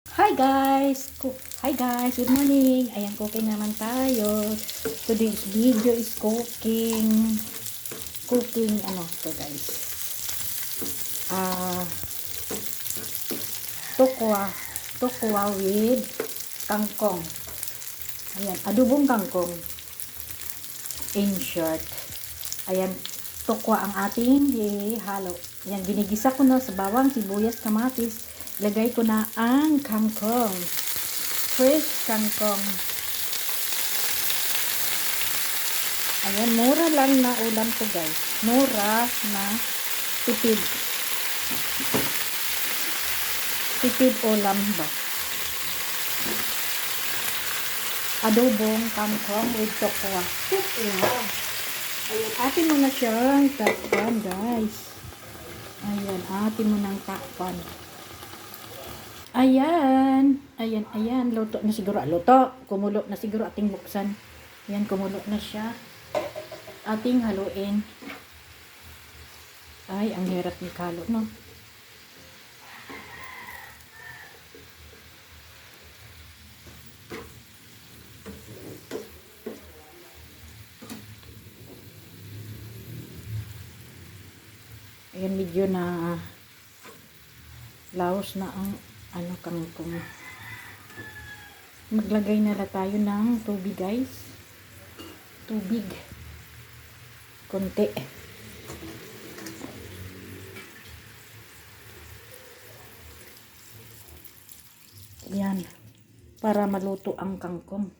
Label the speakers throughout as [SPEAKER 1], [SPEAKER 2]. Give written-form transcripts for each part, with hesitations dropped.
[SPEAKER 1] Hi guys, good morning. Ayan, cooking naman tayo. Today's video is cooking ano to guys. Tokwa. Tokwa with kangkong. Ayan, adobong kangkong. In short. Ayan, tokwa ang ating ihalo. Ayan, ginigisa ko na sa bawang, sibuyas, kamatis. Lagay ko na ang kangkong. Fresh kangkong. Ayan, mura lang na ulam to guys. Mura na tipid. Tipid ulam ba? Adobong kangkong with tokwa. Ayan, atin mo na siyang takpan guys. Ayan, atin mo nang takpan. Ayan, luto na siguro. Kumulo na siguro ating buksan. Ayan, kumulo na siya. Ating haluin. Ay, ang hirap ni kalo, no? Ayan, medyo na laos na ang kangkong. Maglagay na lang tayo ng tubig guys. Tubig. Konti. Yan. Para maluto ang kangkong.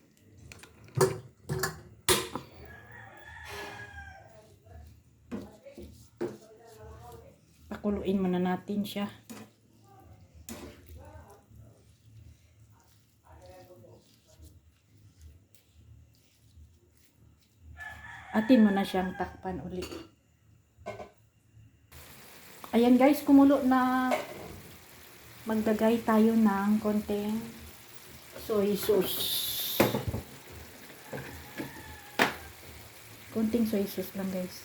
[SPEAKER 1] Pakuluin muna natin siya. Atin mo na siyang takpan uli. Ayan guys, kumulo na. Magdagay tayo ng konting soy sauce. Konting soy sauce lang guys.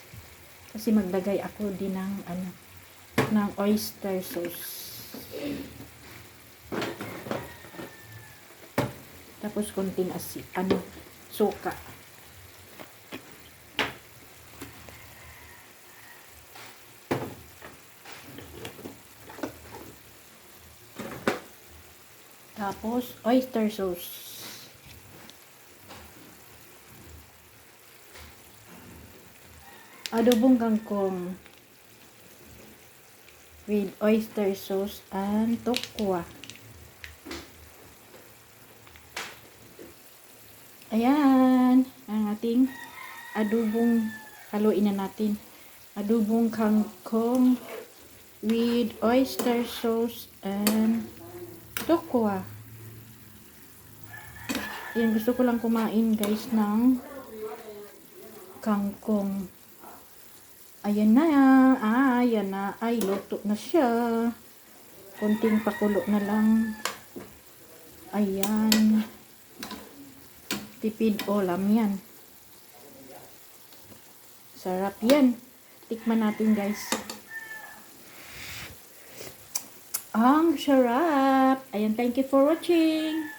[SPEAKER 1] Kasi magdagay ako din ng ng oyster sauce. Tapos konting suka. Tapos, oyster sauce. Adobong kangkong with oyster sauce and tokwa. Ayan, ang ating adobong, haluin na natin. Adobong kangkong with oyster sauce and tokwa. Ayan, gusto ko lang kumain guys ng kangkong. Ayan na. Ayan na. Ay, luto na siya. Konting pakulo na lang. Ayan. Tipid ulam yan. Sarap yan. Tikman natin guys. Ang sarap. Ayan, thank you for watching.